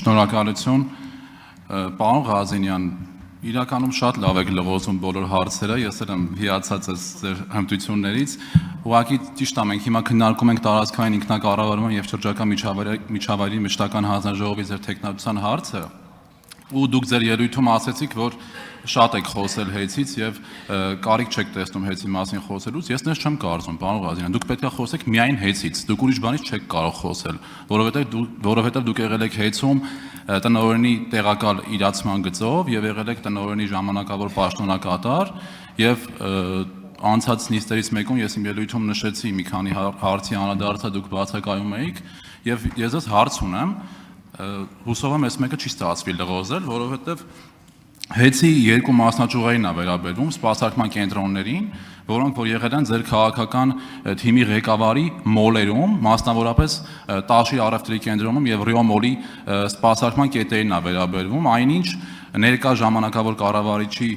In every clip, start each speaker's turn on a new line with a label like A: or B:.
A: Շնորհակալություն, պարոն Ղազենյան, իրականում շատ լավ եք լղոզում բոլոր հարցերը, ես էլ եմ հիացած ձեր հմտություններից, ուղղակի ճիշտ է, մենք հիմա քննարկում ենք տարածքային ինքնակառավարման եւ շրջակա միջավայրի մշտական հանձնաժողովի ձեր տեխնատության հարցը, ու դուք ձեր ելույթում ասեցիք, որ շատ եք խոսել հեծից եւ կարիք չեք տեսնում հեծի մասին խոսելուց, ես նես չեմ կարծում, պարոն Ղազենյան, դուք պետք է խոսեք միայն հեծից, դուք ուրիշ բանից չեք կարող խոսել, որովհետեւ դուք եղել եք հեծում տնօրենի տեղակալ իրացման գծով եւ եղել եք տնօրենի ժամանակավոր պաշտոնակատար եւ անցած նիստերից մեկում ես իմ ելույթում նշեցի մի քանի հարցի անդրադարձա դուք բացակայում էիք եւ ես ես հարց ունեմ հուսով եմ այս մեկը չի ստացվի լղոզել, որովհետեւ Հեծի երկու մասնաճյուղերին է վերաբերվում սպասարկման կենտրոններին, որոնք որ եղել են ձեր քաղաքական թիմի ղեկավարի մոլերում, մասնավորապես Տաշի առևտրի կենտրոնում եւ Ռիո մոլի սպասարկման կետերին է վերաբերվում, այնինչ ներկա ժամանակավոր կառավարիչի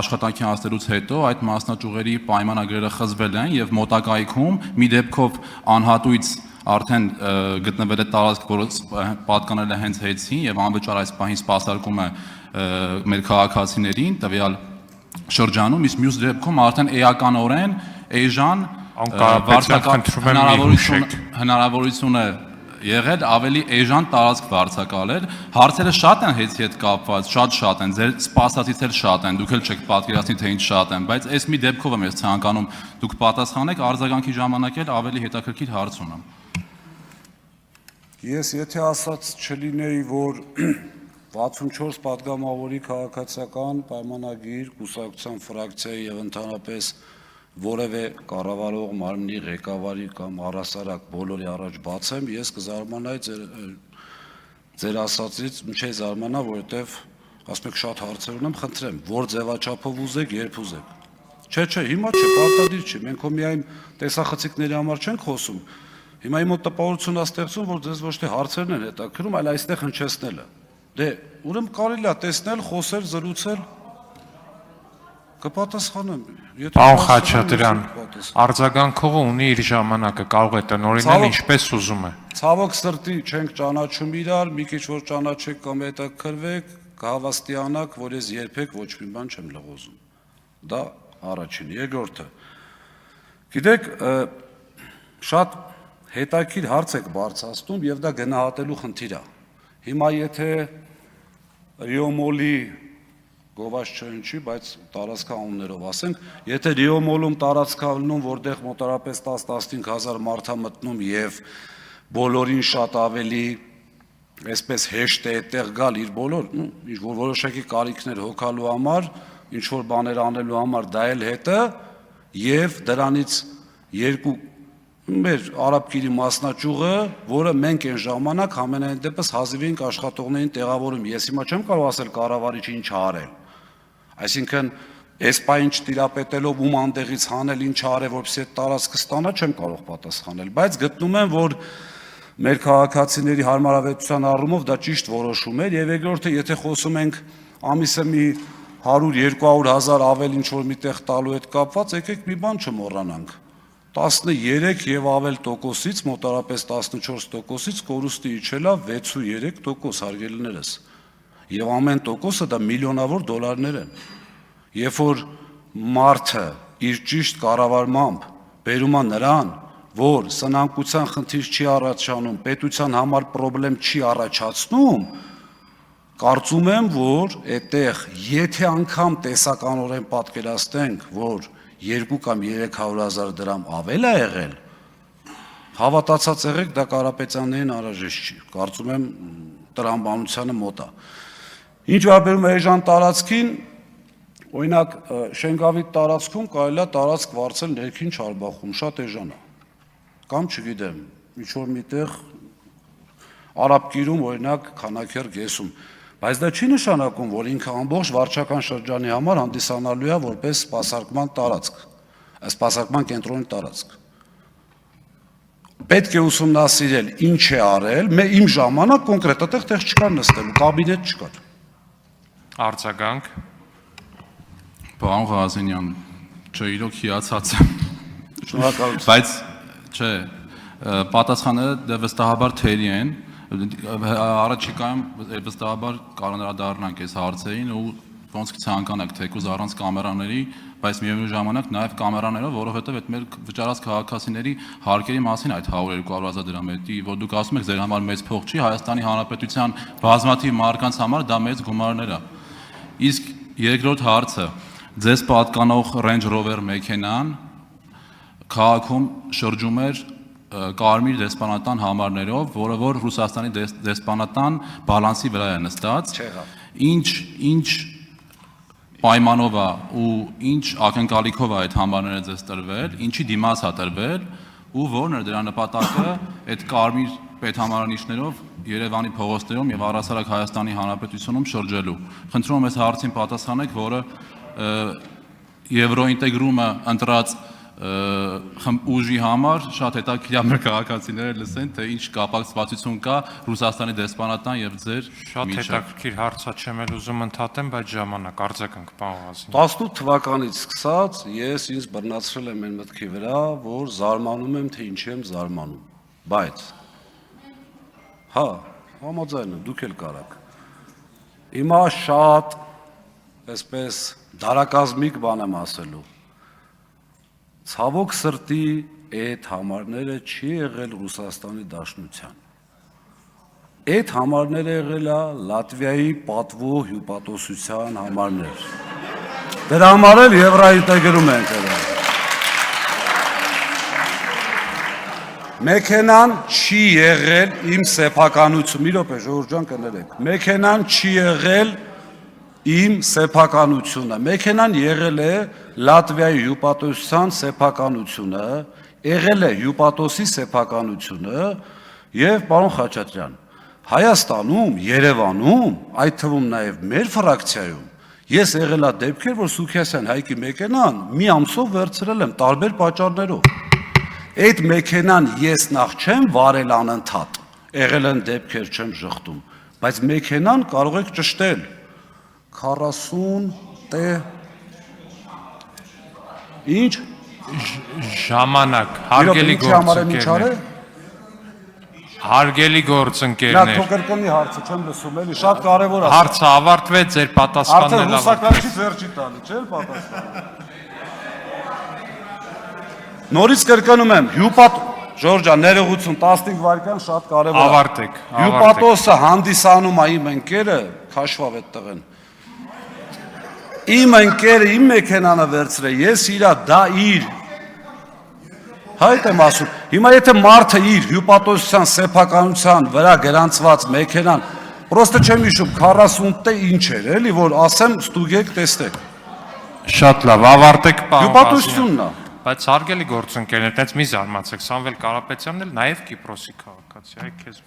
A: աշխատանքի անցնելուց հետո այդ մասնաճյուղերի պայմանագրերը խզվել են եւ մոտակայքում մի դեպքով անհատույց արդեն գտնվել է տարածք, որը պատկանել է հենց հեծին եւ անվճար այս պահին սպասարկում է մեր քաղաքացիներին տվյալ շրջանում, իսկ մյուս դեպքում արդեն էականորեն էժան հնարավորություն է եղել ավելի էժան տարածք վարձակալել, հարցերը շատ են հեծի հետ կապված, շատ են, ձեր սպասածից էլ շատ են, դուք էլ չեք պատկերացնի թե ինչ շատ են, բայց այս մի դեպքով եմ ես ցանկանում դուք պատասխանեք, արձագանքի ժամանակ էլ ավելի հետաքրքիր հարց ունեմ։
B: Ես եթե ասած չլինեի, որ 64 պատգամավորի քաղաքացիական պայմանագիր, կուսակցության ֆրակցիայի եւ ընդհանրապես որևէ կառավարող մարմնի ղեկավարի կամ առհասարակ բոլորի առաջ բացեմ, ես կզարմանայի ձեր ասածից, չէ զարմանա, որովհետեւ ասում եք շատ հարցեր ունեմ, խնդրեմ, որ ձևաչափով ուզեք, երբ ուզեք։ Չէ, հիմա չէ, պարտադիր չի, մենք հո միայն տեսախցիկների համար չենք խոսում։ Հիմա իմ մոտ տպավորություն է ստեղծում, որ ձեզ ոչ թե հարցերն են հետաքրքրում, այլ այստեղ հնչեցնելը։ Դե, ուրեմն կարելի է տեսնել, խոսել, զրուցել։ Կպատասխանեմ։
C: Պարոն Խաչատրյան, արձագանքողը ունի իր ժամանակը, կարող է տնօրինել ինչպես ուզում է։
B: Ցավոք սրտի չենք ճանաչում իրար, մի քիչ որ ճանաչեք կամ հետաքրքրվեք, կհավաստիանաք, որ ես երբեք ոչ մի բան չեմ լղոզում։ Դա առաջին, երկրորդը։ Գիտեք, շատ հետաքրքիր հարց եք բարձրացնում եւ դա գնահատելու խնդիր է։ Հիմա եթե Ռիո մոլի գովաց չընչի, բայց տարածքանուններով ասենք, եթե Ռիո մոլում տարածքավլնում, որտեղ մոտարապես 10-15 հազար մարդ է մտնում եւ բոլորին շատ ավելի այսպես հեշտ է այդտեղ գալ իր բոլոր, ինչ որ որոշակի կարիքներ հոգալու համար, ինչ որ բաներ անելու համար դա էլ հետը եւ դրանից երկու մեր արաբկիրի մասնաճյուղը, որը մենք այն ժամանակ ամենայն դեպս հազիվ ենք աշխատողներին տեղավորում։ Ես հիմա չեմ կարող ասել կառավարիչը ինչ արել։ Այսինքն, այս պայն չտիրապետելով ում անդեղից հանել ինչ արել, որպեսզի այդ տարածքը ստանա, չեմ կարող պատասխանել, բայց գտնում եմ, որ մեր քաղաքացիների հարմարավետության առումով դա ճիշտ որոշում էր, եւ երկրորդը, եթե խոսում ենք ամիսը մի 100-200 հազար ավել ինչ որ միտեղ տալու հետ կապված, եկեք մի բան չմոռանանք։ 13 եւ ավել տոկոսից, մոտարապես 14%-ից կորուստի իջել է 6.3%, հարգելիներս։ Եվ ամեն տոկոսը դա միլիոնավոր դոլարներ են։ Երբ որ մարդը իր ճիշտ կառավարմամբ բերում է նրան, որ սնանկության խնդիր չի առաջանում, պետության համար խնդրեմ չի առաջացնում, կարծում եմ, որ այդտեղ եթե անգամ տեսականորեն պատկերացնենք, որ 2 կամ 300 հազար դրամ ավել է եղել, հավատացած եղեք, դա Կարապետյաններին անհրաժեշտ չի, կարծում եմ տրամաբանությանը մոտ է։ Ինչ վերաբերում է էժան տարածքին, օրինակ Շենգավիթ տարածքում կարելի է տարածք վարձել ներքին Չարբախում, շատ էժան է։ Կամ չգիտեմ, ինչ որ միտեղ Արաբկիրում, օրինակ Քանաքեռ գեսում, բայց դա չի նշանակում, որ ինքը ամբողջ վարչական շրջանի համար հանդիսանալու է որպես սպասարկման տարածք, սպասարկման կենտրոնի տարածք։ Պետք է ուսումնասիրել ինչ է արել, իմ ժամանակ կոնկրետ այդտեղ չկար նստելու, կաբինետ չկար։
C: Արձագանք։
A: Պարոն Ղազենյան, չէ, իրոք հիացած եմ։
B: Շնորհակալություն։
A: Բայց չէ, պատասխանները դե վստահաբար թերի են, Առաջիկայում վստահաբար կանդրադառնանք այս հարցերին ու ոնց կցանկանաք թեկուզ առանց կամերաների, բայց միևնույն ժամանակ նաև կամերաներով, որովհետև այդ մեր վճարած քաղաքացիների հարկերի մասին այդ 100-200 դրամ է, որ դուք ասում եք ձեր համար մեծ փող չի, Հայաստանի Հանրապետության բազմաթիվ մարդկանց համար դա մեծ գումարներ է։ Իսկ երկրորդ հարցը, ձեզ պատկանող Range Rover մեքենան քաղաքում շրջում էր կարմիր դեսպանատան համարներով, որը որ Ռուսաստանի դեսպանատան բալանսի վրա է նստած, ինչ պայմանով է ու ինչ ակնկալիքով է այդ համարները ձեզ տրվել, ինչի դիմաց է տրվել ու որն է դրա նպատակը այդ կարմիր պետհամարանիշներով Երևանի փողոցներում եւ առհասարակ Հայաստանի Հանրապետությունում շրջելու։ Խնդրում եմ այս հարցին պատասխանեք, որը եվրոինտեգրումը ընտրած ուժի համար շատ հետաքրքիր է մեր քաղաքացիները լսեն, թե ինչ կապակցվածություն կա Ռուսաստանի դեսպանատան եւ ձեր
C: Շատ հետաքրքիր հարց է, չեմ էլ ուզում ընդհատեմ, բայց ժամանակ արձագանք, պարոն Ղազին։
B: 18 թվականից սկսած ես ինձ բռնացրել եմ այն մտքի վրա, որ զարմանում եմ, թե ինչի եմ զարմանում, բայց հա, համաձայն եմ, դուք էլ կարաք։ Հիմա շատ այսպես դարակազմիկ բան եմ ասելու։ Ցավոք սրտի այդ համարները չի եղել Ռուսաստանի Դաշնության։ Այդ համարները եղել է Լատվիայի պատվո հյուպատոսության համարներ։ Դրա համար էլ եվրոինտեգրում ենք եղել։ Մեքենան չի եղել իմ սեփականություն, մի րոպե Ժորժ ջան կներեք։ Մեքենան չի եղել իմ սեփականությունը, մեքենան եղել է Լատվիայի հյուպատոսության սեփականությունը, եղել է հյուպատոսի սեփականությունը եւ պարոն Խաչատրյան, Հայաստանում, Երևանում, այդ թվում նաեւ մեր ֆրակցիայում, ես եղել է դեպքեր, որ Սուքիասյան Հայկի մեքենան մի ամսով վերցրել եմ տարբեր պատճառներով։ Այդ մեքենան ես նախ չեմ վարել անընդհատ, եղել են դեպքեր չեմ շղթում, բայց մեքենան կարող եք ճշտել 40 տե Ինչ
C: ժամանակ, հարգելի գործընկերներ։ Հարգելի գործընկերներ։
B: Նա թոքրկնի հարցը չեմ լսում, էլի շատ կարևոր է։
C: Հարցը ավարտվեց, ձեր պատասխանն էլ ավարտվեց։
B: Արդեն հուսականից վերջի տալի, չէ՞ պատասխանը։ Նորից կրկնում եմ, Ժորժ ջան, ներողություն, 15 վայրկյան շատ կարևոր է։
C: Ավարտեք։
B: Հյուպատոսը հանդիսանում է իմ ընկերը, քաշվավ այդ տղեն։ Իմ ընկերը իմ մեքենանը վերցրել, ես իրա դա իր հայտ եմ ասում, հիմա եթե մարդը իր հյուպատոսության սեփականության վրա գրանցված մեքենան, պրոստը չեմ հիշում 40 տե ինչ էր, էլի, որ ասեմ ստուգեք, տեստեք։
C: Շատ լավ, ավարտեք պարոն Ղազին։
B: Հյուպատոսությունն է։
C: Բայց հարգելի գործընկերներ, այդպես մի զարմացեք, Սամվել Կարապետյանն էլ նաև Կիպրոսի քաղաքացի է, քեզ